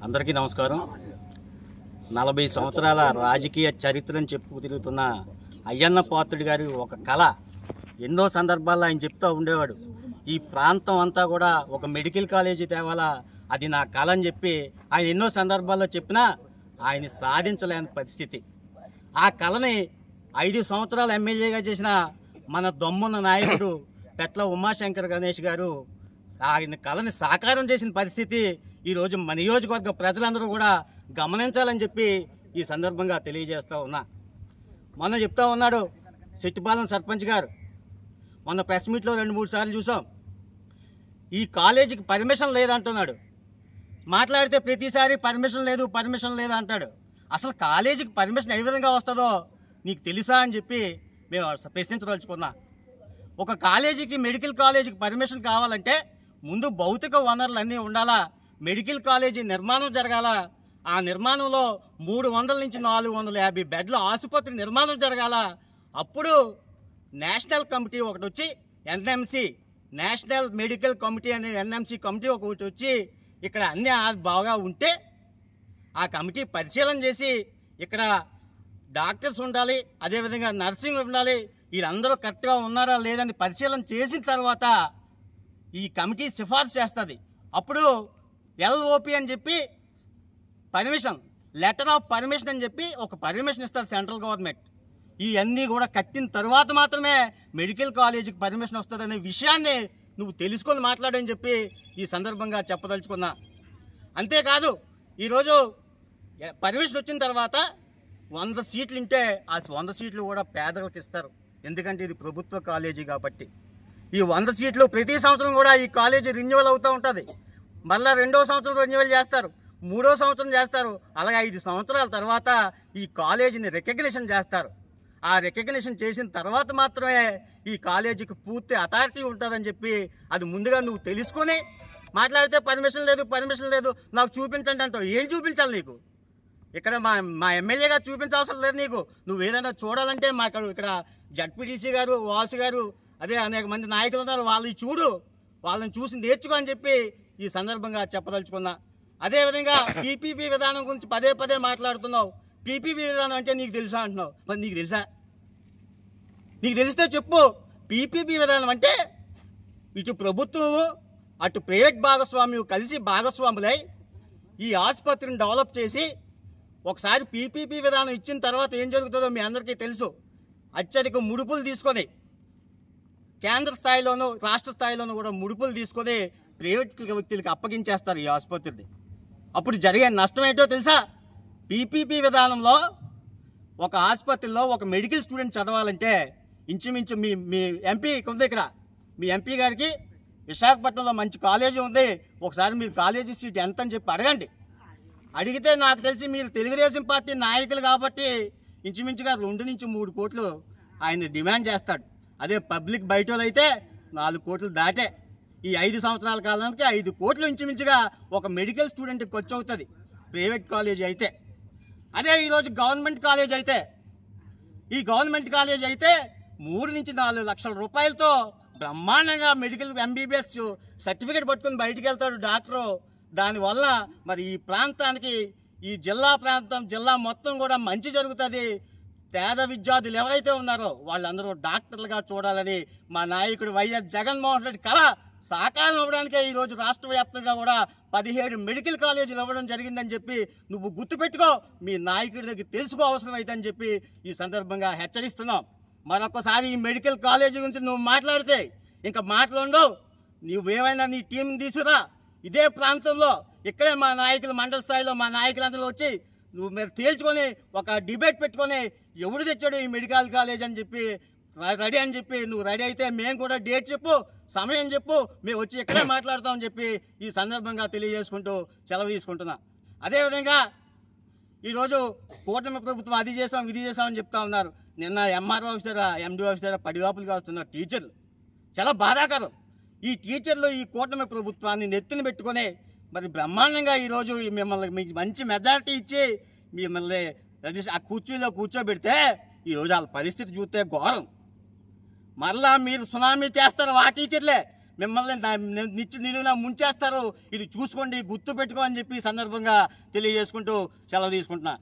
అందరికీ నమస్కారం. 40 సంవత్సరాల రాజకీయ చరిత్రను చెప్పుకు తిరుగుతున్న అయ్యన్న పాత్రుడి గారి ఒక కళ ఎన్నో సందర్భాల్లో ఆయన చెప్తూ ఉండేవాడు. ఈ ప్రాంతం అంతా కూడా ఒక మెడికల్ కాలేజీ తేవాలా, అది నా కళ అని చెప్పి ఆయన ఎన్నో సందర్భాల్లో చెప్పినా ఆయన సాధించలేని పరిస్థితి. ఆ కళని 5 సంవత్సరాలు ఎమ్మెల్యేగా చేసిన మన దొమ్మన్న నాయకుడు పెట్ల ఉమాశంకర్ గణేష్ గారు ఆయన కళని సాకారం చేసిన పరిస్థితి ఈరోజు మన నియోజకవర్గ ప్రజలందరూ కూడా గమనించాలని చెప్పి ఈ సందర్భంగా తెలియజేస్తూ ఉన్నా. మొన్న చెప్తా ఉన్నాడు సెట్టిపాలెం సర్పంచ్ గారు, మొన్న ప్రెస్ మీట్లో 2-3 సార్లు చూసాం. ఈ కాలేజీకి పర్మిషన్ లేదంటున్నాడు. మాట్లాడితే ప్రతిసారి పర్మిషన్ లేదు అంటాడు. అసలు కాలేజీకి పర్మిషన్ ఏ విధంగా వస్తుందో నీకు తెలుసా అని చెప్పి మేము ప్రశ్నించదలుచుకున్నా. ఒక కాలేజీకి మెడికల్ కాలేజీకి పర్మిషన్ కావాలంటే ముందు భౌతిక వనరులు అన్నీ ఉండాలా, మెడికల్ కాలేజీ నిర్మాణం జరగాల, ఆ నిర్మాణంలో 300 నుంచి 450 బెడ్ల ఆసుపత్రి నిర్మాణం జరగాల. అప్పుడు నేషనల్ కమిటీ ఒకటి వచ్చి ఎన్ఎంసి, నేషనల్ మెడికల్ కమిటీ అనే ఎన్ఎంసి కమిటీ ఒకటి వచ్చి ఇక్కడ అన్నీ బాగా ఉంటే ఆ కమిటీ పరిశీలన చేసి ఇక్కడ డాక్టర్స్ ఉండాలి, అదేవిధంగా నర్సింగ్ ఉండాలి, వీళ్ళందరూ కరెక్ట్గా ఉన్నారా లేదని పరిశీలన చేసిన తర్వాత ఈ కమిటీ సిఫార్సు చేస్తుంది. అప్పుడు ఎల్ఓపి అని చెప్పి పర్మిషన్, లెటర్ ఆఫ్ పర్మిషన్ అని చెప్పి ఒక పర్మిషన్ ఇస్తారు సెంట్రల్ గవర్నమెంట్. ఇవన్నీ కూడా కట్టిన తర్వాత మాత్రమే మెడికల్ కాలేజీకి పర్మిషన్ వస్తుందనే విషయాన్ని నువ్వు తెలుసుకొని మాట్లాడని చెప్పి ఈ సందర్భంగా చెప్పదలుచుకున్నా. అంతేకాదు ఈరోజు పర్మిషన్ వచ్చిన తర్వాత 100 సీట్లు ఉంటే ఆ 100 సీట్లు కూడా పేదలకు ఇస్తారు. ఎందుకంటే ఇది ప్రభుత్వ కాలేజీ కాబట్టి. ఈ 100 సీట్లు ప్రతి సంవత్సరం కూడా ఈ కాలేజీ రెన్యువల్ అవుతూ ఉంటుంది. మళ్ళీ 2వ సంవత్సరం రెన్యువల్ చేస్తారు, 3వ సంవత్సరం చేస్తారు. అలాగే 5 సంవత్సరాల తర్వాత ఈ కాలేజీని రికగ్నిషన్ చేస్తారు. ఆ రికగ్నిషన్ చేసిన తర్వాత మాత్రమే ఈ కాలేజీకి పూర్తి అథారిటీ ఉంటుందని చెప్పి అది ముందుగా నువ్వు తెలుసుకొని మాట్లాడితే పర్మిషన్ లేదు నాకు చూపించండి అంటావు. ఏం చూపించాలి నీకు? ఇక్కడ మా ఎమ్మెల్యేగా చూపించవసరం లేదు నీకు. నువ్వు ఏదైనా చూడాలంటే మాకు ఇక్కడ జడ్పీటీసీ గారు, వాసు గారు, అదే అనేక మంది నాయకులు ఉన్నారు, వాళ్ళని చూడు, వాళ్ళని చూసి నేర్చుకో అని చెప్పి ఈ సందర్భంగా చెప్పదలుచుకున్నా. అదేవిధంగా పీపీపీ విధానం గురించి పదే మాట్లాడుతున్నావు. పీపీపీ విధానం అంటే నీకు తెలుసా అంటున్నావు. మరి నీకు తెలుసా? నీకు తెలిస్తే చెప్పు. పీపీపీ విధానం అంటే ఇటు ప్రభుత్వము అటు ప్రైవేట్ భాగస్వామ్యం కలిసి భాగస్వాములై ఈ ఆసుపత్రిని డెవలప్ చేసి ఒకసారి పీపీపీ విధానం ఇచ్చిన తర్వాత ఏం జరుగుతుందో మీ అందరికీ తెలుసు. అత్యధిక ముడుపులు తీసుకొని కేంద్ర స్థాయిలోనూ రాష్ట్ర స్థాయిలోనూ కూడా ముడుపులు తీసుకొని ప్రైవేట్ వ్యక్తులకు అప్పగించేస్తారు ఈ ఆసుపత్రిని. అప్పుడు జరిగే నష్టం ఏంటో తెలుసా? పీపీపీ విధానంలో ఒక ఆసుపత్రిలో ఒక మెడికల్ స్టూడెంట్ చదవాలంటే ఇంచుమించు మీ ఎంపీ ఉంది ఇక్కడ, మీ ఎంపీ గారికి విశాఖపట్నంలో మంచి కాలేజీ ఉంది, ఒకసారి మీరు కాలేజీ సీట్ ఎంత అని చెప్పి అడగండి. అడిగితే నాకు తెలిసి మీరు తెలుగుదేశం పార్టీ నాయకులు కాబట్టి ఇంచుమించుగా 2 నుంచి 3 కోట్లు ఆయన డిమాండ్ చేస్తాడు. అదే పబ్లిక్ బయట అయితే 4 కోట్లు దాటే. ఈ 5 సంవత్సరాల కాలానికి 5 కోట్లు ఇంచుమించుగా ఒక మెడికల్ స్టూడెంట్కి ఖర్చు అవుతుంది ప్రైవేట్ కాలేజీ అయితే. అదే ఈరోజు గవర్నమెంట్ కాలేజ్ అయితే, ఈ గవర్నమెంట్ కాలేజ్ అయితే 3 నుంచి 4 లక్షల రూపాయలతో బ్రహ్మాండంగా మెడికల్ ఎంబీబీఎస్ సర్టిఫికేట్ పట్టుకుని బయటికి వెళ్తాడు డాక్టరు. దానివల్ల మరి ఈ ప్రాంతానికి, ఈ జిల్లా మొత్తం కూడా మంచి జరుగుతుంది. పేద విద్యార్థులు ఎవరైతే ఉన్నారో వాళ్ళందరూ డాక్టర్లుగా చూడాలని మా నాయకుడు వైఎస్ జగన్మోహన్ రెడ్డి కళ సాకారం అవ్వడానికే ఈరోజు రాష్ట్ర వ్యాప్తంగా కూడా 17 మెడికల్ కాలేజీలు ఇవ్వడం జరిగిందని చెప్పి నువ్వు గుర్తుపెట్టుకో. మీ నాయకుడి దగ్గర తెలుసుకో అవసరం అయితే అని చెప్పి ఈ సందర్భంగా హెచ్చరిస్తున్నాం. మరొకసారి ఈ మెడికల్ కాలేజీ గురించి నువ్వు మాట్లాడితే ఇంకా మాట్లాడవు. నువ్వేమైనా నీ టీం తీసుకురా, ఇదే ప్రాంతంలో ఇక్కడే మా నాయకులు మండల స్థాయిలో మా నాయకులందరూ వచ్చి నువ్వు మీరు తేల్చుకొని ఒక డిబేట్ పెట్టుకొని ఎవడు తెచ్చాడు ఈ మెడికల్ కాలేజ్ అని చెప్పి రెడీ అని చెప్పి నువ్వు రెడీ అయితే మేము కూడా డేట్ చెప్పు, సమయం చెప్పు, మేము వచ్చి ఇక్కడే మాట్లాడతామని చెప్పి ఈ సందర్భంగా తెలియజేసుకుంటూ సెలవు తీసుకుంటున్నా. అదేవిధంగా ఈరోజు కూటమి ప్రభుత్వం అది చేసాం ఇది చేసామని చెప్తా ఉన్నారు. నిన్న ఎంఆర్ఓ ఆఫీస్ దగ్గర, ఎండి ఆఫీస్ దగ్గర పడిగాపులుగా వస్తున్నారు టీచర్లు. చాలా బాధాకరం. ఈ టీచర్లు ఈ కూటమి ప్రభుత్వాన్ని నెత్తిన పెట్టుకొని మరి బ్రహ్మాండంగా ఈరోజు మిమ్మల్ని మీకు మంచి మెజారిటీ ఇచ్చి మిమ్మల్ని ఆ కుర్చీలో కూర్చోబెడితే ఈరోజు వాళ్ళ పరిస్థితి చూస్తే ఘోరం. మరలా మీరు సునామీ చేస్తారు ఆ టీచర్లే. మిమ్మల్ని నిత్య నిలువున ముంచేస్తారు. ఇది చూసుకోండి, గుర్తు పెట్టుకో అని చెప్పి సందర్భంగా తెలియజేసుకుంటూ సెలవు తీసుకుంటున్నా.